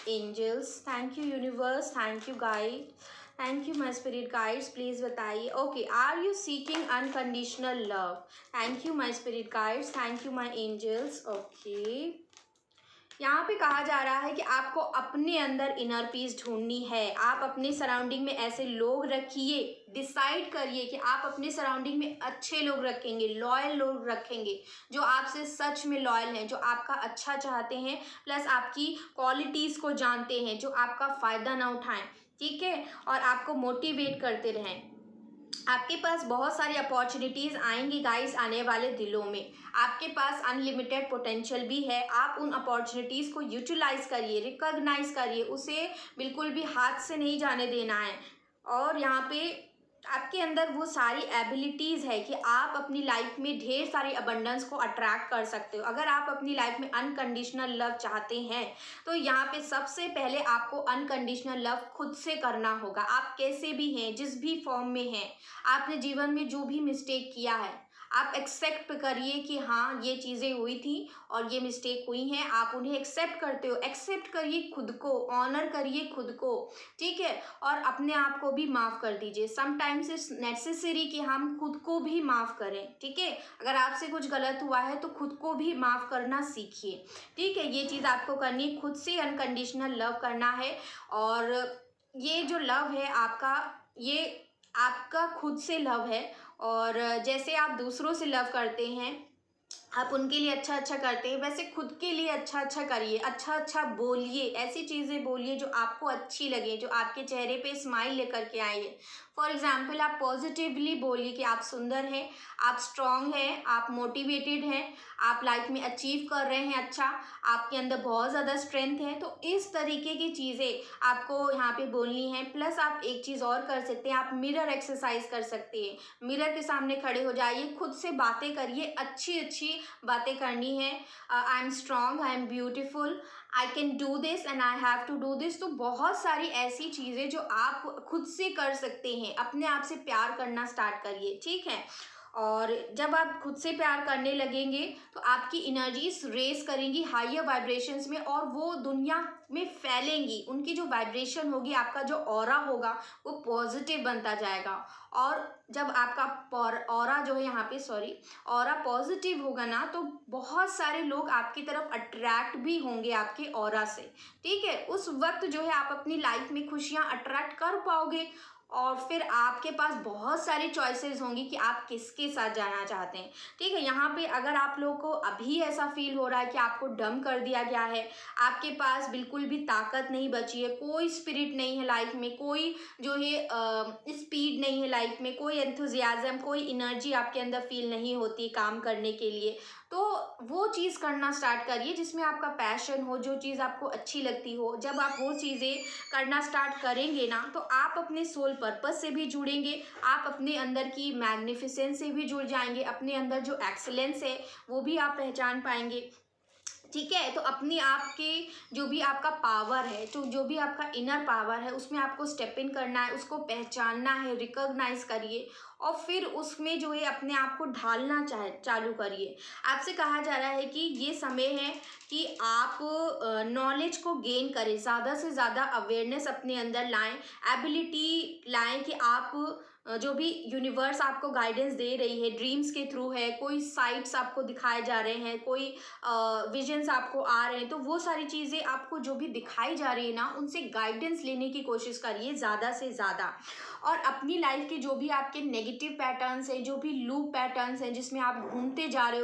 angels, thank you universe, thank you guide, thank you my spirit guides, please बताइए। Okay, are you seeking unconditional love? Thank you my spirit guides, thank you my angels. Okay, यहाँ पे कहा जा रहा है कि आपको अपने अंदर इनर पीस ढूंढनी है। आप अपने सराउंडिंग में ऐसे लोग रखिए, डिसाइड करिए कि आप अपने सराउंडिंग में अच्छे लोग रखेंगे, लॉयल लोग रखेंगे, जो आपसे सच में लॉयल हैं, जो आपका अच्छा चाहते हैं, प्लस आपकी क्वालिटीज़ को जानते हैं, जो आपका फ़ायदा ना उठाएं। ठीक है, और आपको मोटिवेट करते रहें। आपके पास बहुत सारी अपॉर्चुनिटीज़ आएंगी गाइस आने वाले दिनों में। आपके पास अनलिमिटेड पोटेंशियल भी है। आप उन अपॉर्चुनिटीज़ को यूटिलाइज करिए, रिकॉग्नाइज करिए, उसे बिल्कुल भी हाथ से नहीं जाने देना है। और यहाँ पे आपके अंदर वो सारी एबिलिटीज़ है कि आप अपनी लाइफ में ढेर सारी अबंडेंस को अट्रैक्ट कर सकते हो। अगर आप अपनी लाइफ में अनकंडीशनल लव चाहते हैं तो यहाँ पे सबसे पहले आपको अनकंडीशनल लव खुद से करना होगा। आप कैसे भी हैं, जिस भी फॉर्म में हैं, आपने जीवन में जो भी मिस्टेक किया है, आप एक्सेप्ट करिए कि हाँ ये चीज़ें हुई थी और ये मिस्टेक हुई हैं। आप उन्हें एक्सेप्ट करते हो, एक्सेप्ट करिए खुद को, ऑनर करिए खुद को। ठीक है, और अपने आप को भी माफ़ कर दीजिए। समटाइम्स इट्स नेसेसरी कि हम खुद को भी माफ़ करें। ठीक है, अगर आपसे कुछ गलत हुआ है तो खुद को भी माफ़ करना सीखिए। ठीक है, ये चीज़ आपको करनी है, खुद से अनकंडीशनल लव करना है। और ये जो लव है आपका, ये आपका खुद से लव है। और जैसे आप दूसरों से लव करते हैं, आप उनके लिए अच्छा अच्छा करते हैं, वैसे खुद के लिए अच्छा अच्छा करिए, अच्छा अच्छा बोलिए, ऐसी चीज़ें बोलिए जो आपको अच्छी लगे, जो आपके चेहरे पे स्माइल लेकर के आए। फॉर एग्जाम्पल, आप पॉजिटिवली बोलिए कि आप सुंदर हैं, आप स्ट्रांग हैं, आप मोटिवेटेड हैं, आप लाइफ में अचीव कर रहे हैं अच्छा, आपके अंदर बहुत ज़्यादा स्ट्रेंथ है। तो इस तरीके की चीज़ें आपको यहाँ पे बोलनी है। प्लस आप एक चीज़ और कर सकते हैं, आप मिरर एक्सरसाइज कर सकते हैं। मिरर के सामने खड़े हो जाइए, खुद से बातें करिए, अच्छी अच्छी बातें करनी है। I am strong, I am beautiful, I can do this and I have to do this. तो बहुत सारी ऐसी चीज़ें जो आप खुद से कर सकते हैं। अपने आप से प्यार करना स्टार्ट करिए। ठीक है, और जब आप खुद से प्यार करने लगेंगे तो आपकी एनर्जीज रेस करेंगी हाइयर वाइब्रेशंस में, और वो दुनिया में फैलेंगी। उनकी जो वाइब्रेशन होगी, आपका जो ऑरा होगा वो पॉजिटिव बनता जाएगा। और जब आपका ऑरा जो है यहाँ पे ऑरा पॉजिटिव होगा ना, तो बहुत सारे लोग आपकी तरफ अट्रैक्ट भी होंगे आपके ऑरा से। ठीक है, उस वक्त जो है आप अपनी लाइफ में खुशियाँ अट्रैक्ट कर पाओगे, और फिर आपके पास बहुत सारी चॉइसेस होंगी कि आप किसके साथ जाना चाहते हैं। ठीक है, यहाँ पे अगर आप लोगों को अभी ऐसा फील हो रहा है कि आपको डम कर दिया गया है, आपके पास बिल्कुल भी ताकत नहीं बची है, कोई स्पिरिट नहीं है लाइफ में, कोई जो है स्पीड नहीं है लाइफ में, कोई एंथुजियाज्म, कोई एनर्जी आपके अंदर फील नहीं होती काम करने के लिए, तो वो चीज़ करना स्टार्ट करिए जिसमें आपका पैशन हो, जो चीज़ आपको अच्छी लगती हो। जब आप वो चीज़ें करना स्टार्ट करेंगे ना, तो आप अपने सोल पर्पस से भी जुड़ेंगे, आप अपने अंदर की मैग्निफिसेंस से भी जुड़ जाएंगे, अपने अंदर जो एक्सेलेंस है वो भी आप पहचान पाएंगे। ठीक है। तो अपनी आपके जो भी आपका पावर है, तो जो भी आपका इनर पावर है, उसमें आपको स्टेप इन करना है, उसको पहचानना है, रिकॉग्नाइज करिए और फिर उसमें जो है अपने आप को ढालना चालू करिए। आपसे कहा जा रहा है कि ये समय है कि आप नॉलेज को गेन करें, ज़्यादा से ज़्यादा अवेयरनेस अपने अंदर लाएं, एबिलिटी लाएं कि आप जो भी यूनिवर्स आपको गाइडेंस दे रही है, ड्रीम्स के थ्रू है, कोई साइट्स आपको दिखाए जा रहे हैं, कोई विजन्स आपको आ रहे हैं, तो वो सारी चीज़ें आपको जो भी दिखाई जा रही है ना, उनसे गाइडेंस लेने की कोशिश करिए ज़्यादा से ज़्यादा। और अपनी लाइफ के जो भी आपके नेगेटिव पैटर्न्स हैं, जो भी लूप पैटर्न्स हैं जिसमें आप घूमते जा रहे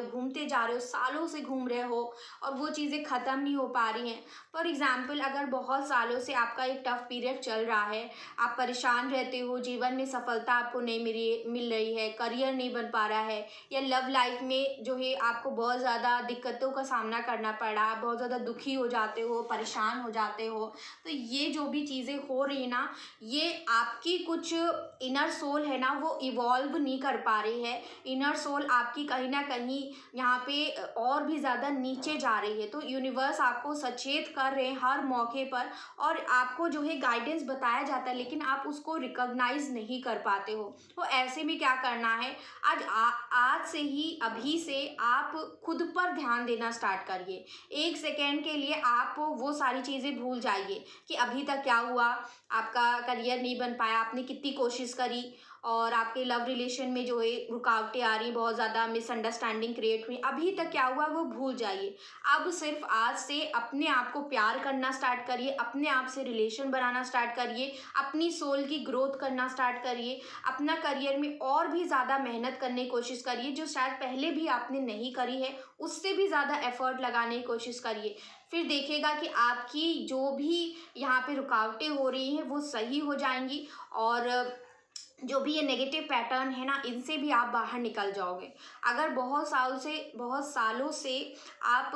हो, सालों से घूम रहे हो और वो चीज़ें ख़त्म नहीं हो पा रही हैं। फॉर एग्ज़ाम्पल, अगर बहुत सालों से आपका एक टफ पीरियड चल रहा है, आप परेशान रहते हो, जीवन में सफलता आपको नहीं मिल रही है, करियर नहीं बन पा रहा है, या लव लाइफ में जो है आपको बहुत ज़्यादा दिक्कतों का सामना करना पड़ा, आप बहुत ज़्यादा दुखी हो जाते हो, परेशान हो जाते हो, तो ये जो भी चीज़ें हो रही ना, ये आपकी कुछ इनर सोल है ना, वो इवॉल्व नहीं कर पा रही है। इनर सोल आपकी कहीं ना कहीं यहाँ पे और भी ज़्यादा नीचे जा रही है। तो यूनिवर्स आपको सचेत कर रहे हैं हर मौके पर, और आपको जो है गाइडेंस बताया जाता है, लेकिन आप उसको रिकॉग्नाइज नहीं कर पाते हो। तो ऐसे में क्या करना है, आज से ही, अभी से आप खुद पर ध्यान देना स्टार्ट करिए। 1 सेकेंड के लिए आप वो सारी चीज़ें भूल जाइए कि अभी तक क्या हुआ, आपका करियर नहीं बन पाया, आपने कितनी कोशिश करी, और आपके लव रिलेशन में जो है रुकावटें आ रही, बहुत ज़्यादा मिसअंडरस्टैंडिंग क्रिएट हुई, अभी तक क्या हुआ वो भूल जाइए। अब सिर्फ आज से अपने आप को प्यार करना स्टार्ट करिए, अपने आप से रिलेशन बनाना स्टार्ट करिए, अपनी सोल की ग्रोथ करना स्टार्ट करिए, अपना करियर में और भी ज़्यादा मेहनत करने की कोशिश करिए, जो शायद पहले भी आपने नहीं करी है, उससे भी ज़्यादा एफर्ट लगाने की कोशिश करिए। फिर देखिएगा कि आपकी जो भी यहाँ पे रुकावटें हो रही हैं वो सही हो जाएंगी, और जो भी ये नेगेटिव पैटर्न है ना, इनसे भी आप बाहर निकल जाओगे। अगर बहुत सालों से आप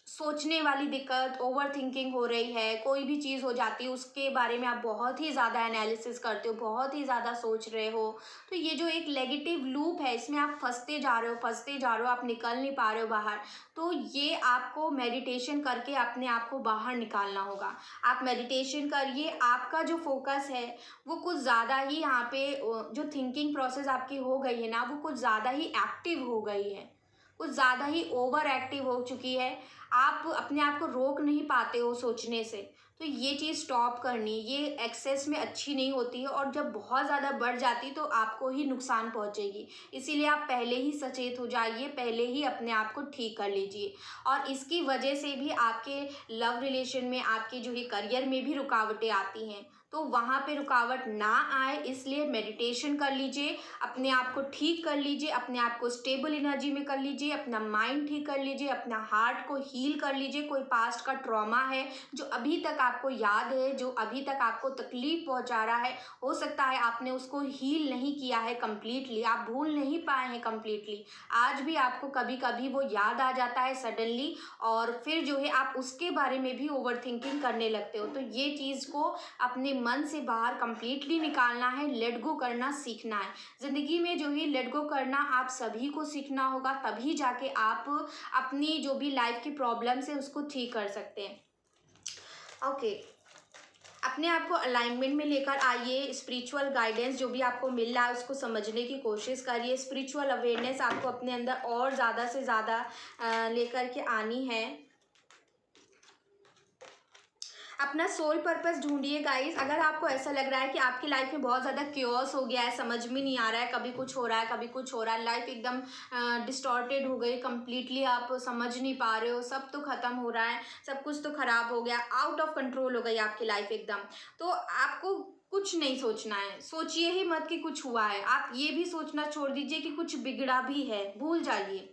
सोचने वाली दिक्कत, ओवर थिंकिंग हो रही है, कोई भी चीज़ हो जाती है उसके बारे में आप बहुत ही ज़्यादा एनालिसिस करते हो, बहुत ही ज़्यादा सोच रहे हो, तो ये जो एक नेगेटिव लूप है, इसमें आप फंसते जा रहे हो, आप निकल नहीं पा रहे हो बाहर। तो ये आपको मेडिटेशन करके अपने आप को बाहर निकालना होगा। आप मेडिटेशन करिए, आपका जो फोकस है वो कुछ ज़्यादा ही यहाँ पे जो थिंकिंग प्रोसेस आपकी हो गई है ना, वो कुछ ज़्यादा ही एक्टिव हो गई है, कुछ ज़्यादा ही ओवर एक्टिव हो चुकी है। आप अपने आप को रोक नहीं पाते हो सोचने से। तो ये चीज़ स्टॉप करनी, ये एक्सेस में अच्छी नहीं होती है, और जब बहुत ज़्यादा बढ़ जाती तो आपको ही नुकसान पहुंचेगी। इसीलिए आप पहले ही सचेत हो जाइए, पहले ही अपने आप को ठीक कर लीजिए। और इसकी वजह से भी आपके लव रिलेशन में, आपके जो है करियर में भी रुकावटें आती हैं। तो वहाँ पे रुकावट ना आए, इसलिए मेडिटेशन कर लीजिए, अपने आप को ठीक कर लीजिए, अपने आप को स्टेबल एनर्जी में कर लीजिए, अपना माइंड ठीक कर लीजिए, अपना हार्ट को हील कर लीजिए। कोई पास्ट का ट्रॉमा है जो अभी तक आपको याद है, जो अभी तक आपको तकलीफ पहुंचा रहा है, हो सकता है आपने उसको हील नहीं किया है कम्प्लीटली, आप भूल नहीं पाए हैं कम्प्लीटली। आज भी आपको कभी कभी वो याद आ जाता है सडनली, और फिर जो है आप उसके बारे में भी ओवर थिंकिंग करने लगते हो। तो ये चीज़ को अपने मन से बाहर कम्प्लीटली निकालना है, लेट गो करना सीखना है। ज़िंदगी में जो है लेट गो करना आप सभी को सीखना होगा, तभी जाके आप अपनी जो भी लाइफ की प्रॉब्लम्स है उसको ठीक कर सकते हैं। ओके, अपने आप को अलाइनमेंट में लेकर आइए। स्पिरिचुअल गाइडेंस जो भी आपको मिल रहा है उसको समझने की कोशिश करिए। स्पिरिचुअल अवेयरनेस आपको अपने अंदर और ज़्यादा से ज़्यादा लेकर के आनी है। अपना सोल पर्पस ढूंढिए गाइस। अगर आपको ऐसा लग रहा है कि आपकी लाइफ में बहुत ज़्यादा क्योस हो गया है, समझ में नहीं आ रहा है, कभी कुछ हो रहा है, कभी कुछ हो रहा है, लाइफ एकदम डिस्टॉर्टेड हो गई, कम्प्लीटली आप समझ नहीं पा रहे हो, सब तो ख़त्म हो रहा है, सब कुछ तो ख़राब हो गया, आउट ऑफ कंट्रोल हो गई आपकी लाइफ एकदम, तो आपको कुछ नहीं सोचना है। सोचिए ही मत कि कुछ हुआ है। आप ये भी सोचना छोड़ दीजिए कि कुछ बिगड़ा भी है, भूल जाइए।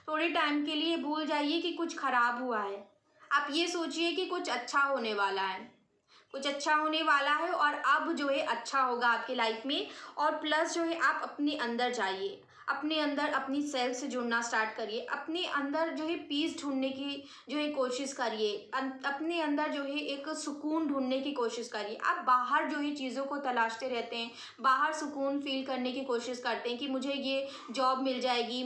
थोड़े टाइम के लिए भूल जाइए कि कुछ खराब हुआ है। आप ये सोचिए कि कुछ अच्छा होने वाला है, कुछ अच्छा होने वाला है, और अब जो है अच्छा होगा आपकी लाइफ में। और प्लस जो है आप अपने अंदर जाइए, अपने अंदर अपनी सेल्फ से जुड़ना स्टार्ट करिए, अपने अंदर जो है पीस ढूंढने की जो है कोशिश करिए, अपने अंदर जो है एक सुकून ढूंढने की कोशिश करिए। आप बाहर जो है चीज़ों को तलाशते रहते हैं, बाहर सुकून फील करने की कोशिश करते हैं कि मुझे ये जॉब मिल जाएगी,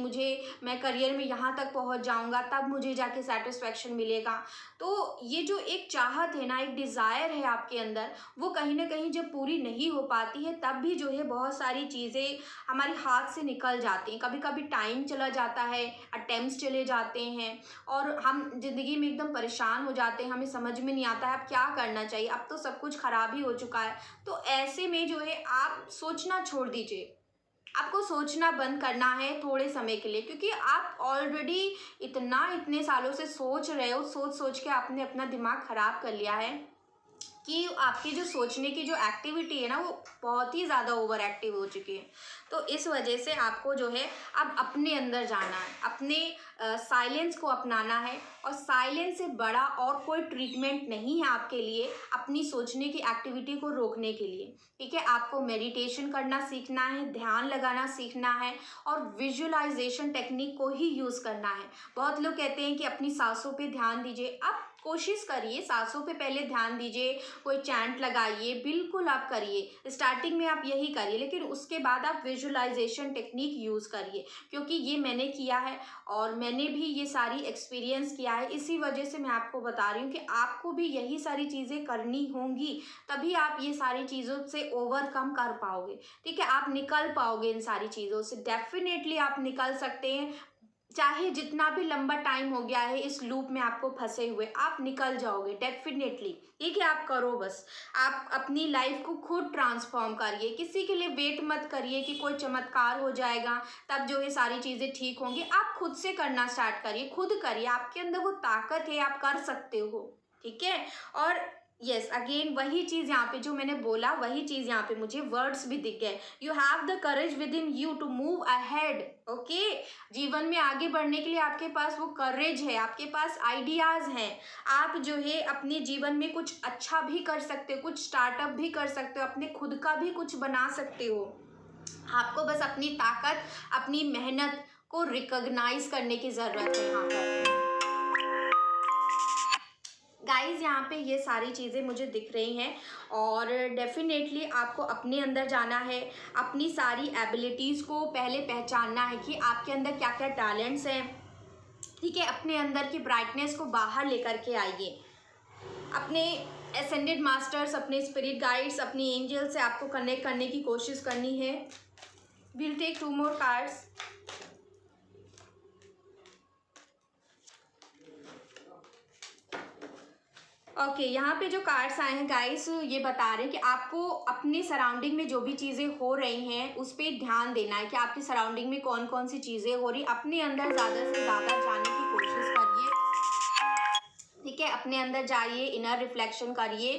मैं करियर में यहाँ तक पहुँच जाऊँगा, तब मुझे जाके सेटिस्फेक्शन मिलेगा। तो ये जो एक चाहत है ना, एक डिज़ायर है आपके अंदर, वो कहीं ना कहीं जब पूरी नहीं हो पाती है तब भी जो है बहुत सारी चीज़ें हमारे हाथ से निकल जाती हैं। कभी कभी टाइम चला जाता है, अटेम्प्ट्स चले जाते हैं और हम ज़िंदगी में एकदम परेशान हो जाते हैं, हमें समझ में नहीं आता है अब क्या करना चाहिए, अब तो सब कुछ ख़राब ही हो चुका है। तो ऐसे में जो है आप सोचना छोड़ दीजिए, आपको सोचना बंद करना है थोड़े समय के लिए, क्योंकि आप ऑलरेडी इतने सालों से सोच रहे हो, सोच सोच के आपने अपना दिमाग ख़राब कर लिया है कि आपकी जो सोचने की जो एक्टिविटी है ना वो बहुत ही ज़्यादा ओवर एक्टिव हो चुकी है। तो इस वजह से आपको जो है अब अपने अंदर जाना है, अपने साइलेंस को अपनाना है, और साइलेंस से बड़ा और कोई ट्रीटमेंट नहीं है आपके लिए अपनी सोचने की एक्टिविटी को रोकने के लिए। ठीक है, आपको मेडिटेशन करना सीखना है, ध्यान लगाना सीखना है, और विजुअलाइजेशन टेक्निक को ही यूज़ करना है। बहुत लोग कहते हैं कि अपनी सांसों पे ध्यान दीजिए, आप कोशिश करिए सांसों पे पहले ध्यान दीजिए, कोई चैंट लगाइए, बिल्कुल आप करिए, स्टार्टिंग में आप यही करिए, लेकिन उसके बाद आप विजुअलाइजेशन टेक्निक यूज़ करिए, क्योंकि ये मैंने किया है और मैंने भी ये सारी एक्सपीरियंस किया है। इसी वजह से मैं आपको बता रही हूँ कि आपको भी यही सारी चीज़ें करनी होंगी, तभी आप ये सारी चीज़ों से ओवरकम कर पाओगे। ठीक है, आप निकल पाओगे इन सारी चीज़ों से, डेफिनेटली आप निकल सकते हैं। चाहे जितना भी लंबा टाइम हो गया है इस लूप में आपको फंसे हुए, आप निकल जाओगे डेफिनेटली। ठीक है, आप करो, बस आप अपनी लाइफ को खुद ट्रांसफॉर्म करिए, किसी के लिए वेट मत करिए कि कोई चमत्कार हो जाएगा तब जो है सारी चीज़ें ठीक होंगी। आप खुद से करना स्टार्ट करिए, खुद करिए, आपके अंदर वो ताकत है, आप कर सकते हो। ठीक है, और यस अगेन वही चीज़ यहाँ पे जो मैंने बोला, वही चीज़ यहाँ पे मुझे वर्ड्स भी दिख गए, you have the courage within you to move ahead. Okay, जीवन में आगे बढ़ने के लिए आपके पास वो करेज है, आपके पास आइडियाज़ हैं, आप जो है अपने जीवन में कुछ अच्छा भी कर सकते हो, कुछ स्टार्टअप भी कर सकते हो, अपने खुद का भी कुछ बना सकते हो। आपको बस अपनी ताकत, अपनी मेहनत को रिकॉग्नाइज करने की ज़रूरत है यहाँ पर। गाइस यहाँ पे ये सारी चीज़ें मुझे दिख रही हैं, और डेफिनेटली आपको अपने अंदर जाना है, अपनी सारी एबिलिटीज़ को पहले पहचानना है कि आपके अंदर क्या क्या टैलेंट्स हैं। ठीक है, अपने अंदर की ब्राइटनेस को बाहर लेकर के आइए, अपने एसेंडेड मास्टर्स, अपने स्पिरिट गाइड्स, अपनी एंजल से आपको कनेक्ट करने की कोशिश करनी है। Will take 2 more cards. Okay, यहाँ पे जो कार्ड्स आए हैं गाइस ये बता रहे हैं कि आपको अपने सराउंडिंग में जो भी चीज़ें हो रही हैं उस पर ध्यान देना है कि आपकी सराउंडिंग में कौन कौन सी चीज़ें हो रही, अपने अंदर ज़्यादा से ज़्यादा जाने की कोशिश करिए। ठीक है, अपने अंदर जाइए, इनर रिफ्लेक्शन करिए।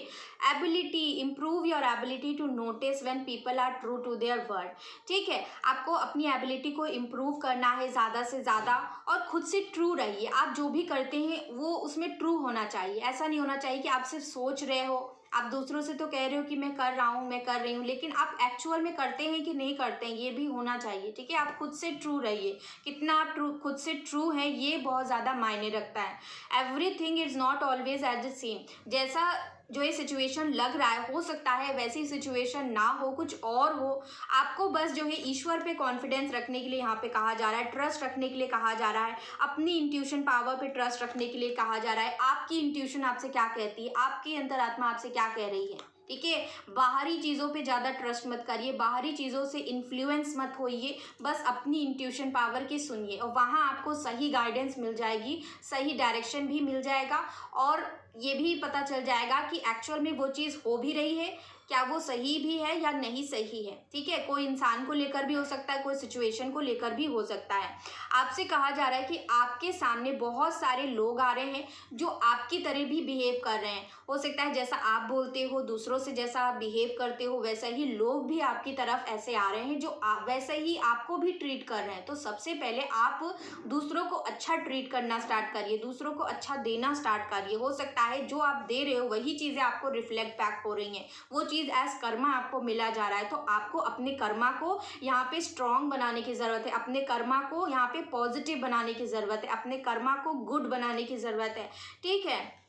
Ability, improve your ability to notice when people are true to their word. ठीक है, आपको अपनी एबिलिटी को इम्प्रूव करना है ज़्यादा से ज़्यादा, और खुद से ट्रू रहिए। आप जो भी करते हैं वो उसमें ट्रू होना चाहिए, ऐसा नहीं होना चाहिए कि आप सिर्फ सोच रहे हो, आप दूसरों से तो कह रहे हो कि मैं कर रहा हूँ, मैं कर रही हूँ, लेकिन आप एक्चुअल में करते हैं कि नहीं करते हैं, ये भी होना चाहिए। ठीक है, आप खुद से ट्रू रहिए, कितना आप खुद से ट्रू हैं ये बहुत ज़्यादा मायने रखता है। Everything is not always at the same, जैसा जो ये सिचुएशन लग रहा है हो सकता है वैसी सिचुएशन ना हो, कुछ और हो। आपको बस जो है ईश्वर पे कॉन्फिडेंस रखने के लिए यहाँ पे कहा जा रहा है, ट्रस्ट रखने के लिए कहा जा रहा है, अपनी इंट्यूशन पावर पे ट्रस्ट रखने के लिए कहा जा रहा है। आपकी इंट्यूशन आपसे क्या कहती है, आपकी अंतरात्मा आपसे क्या कह रही है। ठीक है, बाहरी चीज़ों पे ज़्यादा ट्रस्ट मत करिए, बाहरी चीज़ों से इन्फ्लुएंस मत होइए, बस अपनी इंट्यूशन पावर की सुनिए, और वहाँ आपको सही गाइडेंस मिल जाएगी, सही डायरेक्शन भी मिल जाएगा, और ये भी पता चल जाएगा कि एक्चुअल में वो चीज़ हो भी रही है, क्या वो सही भी है या नहीं सही है। ठीक है, कोई इंसान को लेकर भी हो सकता है, कोई सिचुएशन को लेकर भी हो सकता है। आपसे कहा जा रहा है कि आपके सामने बहुत सारे लोग आ रहे हैं जो आपकी तरह भी बिहेव कर रहे हैं। हो सकता है जैसा आप बोलते हो, दूसरों से जैसा आप बिहेव करते हो, वैसा ही लोग भी आपकी तरफ ऐसे आ रहे हैं जो वैसे ही आपको भी ट्रीट कर रहे हैं। तो सबसे पहले आप दूसरों को अच्छा ट्रीट करना स्टार्ट करिए, दूसरों को अच्छा देना स्टार्ट करिए। हो सकता है, जो आप दे रहे हो वही चीज़ें आपको रिफ्लेक्ट बैक हो रही हैं, वो चीज़ एज कर्मा आपको मिला जा रहा है। तो आपको अपने कर्मा को यहाँ पे स्ट्रॉन्ग बनाने की ज़रूरत है, अपने कर्मा को यहाँ पे पॉजिटिव बनाने की ज़रूरत है, अपने कर्मा को गुड बनाने की ज़रूरत है। ठीक है,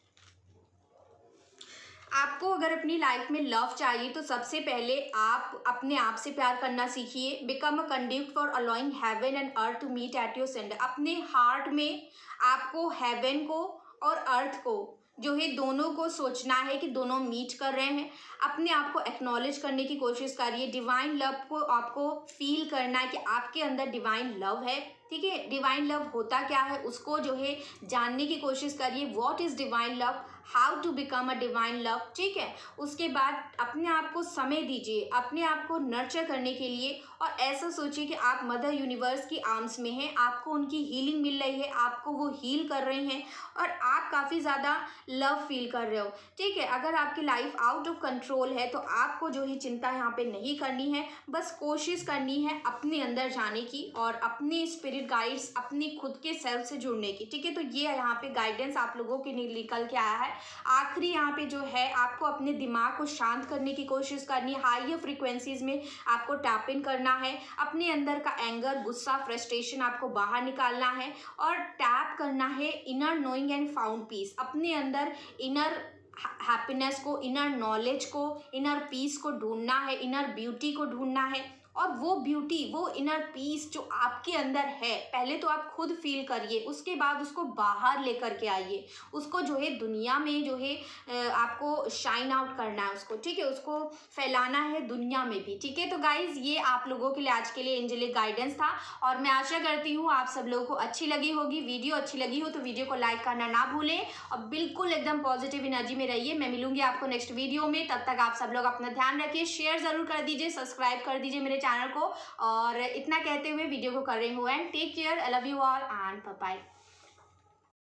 आपको अगर अपनी लाइफ में लव चाहिए तो सबसे पहले आप अपने आप से प्यार करना सीखिए। Become a conduit for allowing heaven and earth to meet at your centre. अपने हार्ट में आपको हेवन को और अर्थ को जो है दोनों को सोचना है कि दोनों मीट कर रहे हैं। अपने आप को एक्नॉलेज करने की कोशिश करिए। डिवाइन लव को आपको फील करना है कि आपके अंदर डिवाइन लव है। ठीक है, डिवाइन लव होता क्या है उसको जो है जानने की कोशिश करिए। What is divine love, how to become a divine love. ठीक है, उसके बाद अपने आप को समय दीजिए, अपने आप को नर्चर करने के लिए, और ऐसा सोचिए कि आप मदर यूनिवर्स की आर्म्स में हैं, आपको उनकी हीलिंग मिल रही है, आपको वो हील कर रहे हैं और आप काफ़ी ज़्यादा लव फील कर रहे हो। ठीक है, अगर आपकी लाइफ आउट ऑफ कंट्रोल है तो आपको जो है चिंता यहाँ पे नहीं करनी है, बस कोशिश करनी है अपने अंदर जाने की और अपने स्पिरिट गाइड्स, अपने खुद के सेल्फ से जुड़ने की। ठीक है, तो ये यहाँ पे गाइडेंस आप लोगों के लिए निकल के आया है। आखिरी यहाँ पे जो है आपको अपने दिमाग को शांत करने की कोशिश करनी है, हाइयर फ्रीक्वेंसीज में आपको टैप इन करना है, अपने अंदर का एंगर, गुस्सा, फ्रस्ट्रेशन आपको बाहर निकालना है और टैप करना है inner knowing and found peace. अपने अंदर इनर हैप्पीनेस को, इनर नॉलेज को, इनर पीस को ढूंढना है, इनर ब्यूटी को ढूंढना है। और वो ब्यूटी, वो इनर पीस जो आपके अंदर है, पहले तो आप खुद फील करिए, उसके बाद उसको बाहर लेकर के आइए, उसको जो है दुनिया में जो है आपको शाइन आउट करना है उसको। ठीक है, उसको फैलाना है दुनिया में भी। ठीक है, तो गाइज ये आप लोगों के लिए आज के लिए एंजेलिक गाइडेंस था और मैं आशा करती हूँ आप सब लोगों को अच्छी लगी होगी। वीडियो अच्छी लगी हो तो वीडियो को लाइक करना ना भूलें और बिल्कुल एकदम पॉजिटिव एनर्जी में रहिए। मैं मिलूंगी आपको नेक्स्ट वीडियो में, तब तक आप सब लोग अपना ध्यान रखिए, शेयर जरूर कर दीजिए, सब्सक्राइब कर दीजिए मेरे चैनल को। और इतना कहते हुए वीडियो को कर रही हूँ and take care, I love you all and bye bye.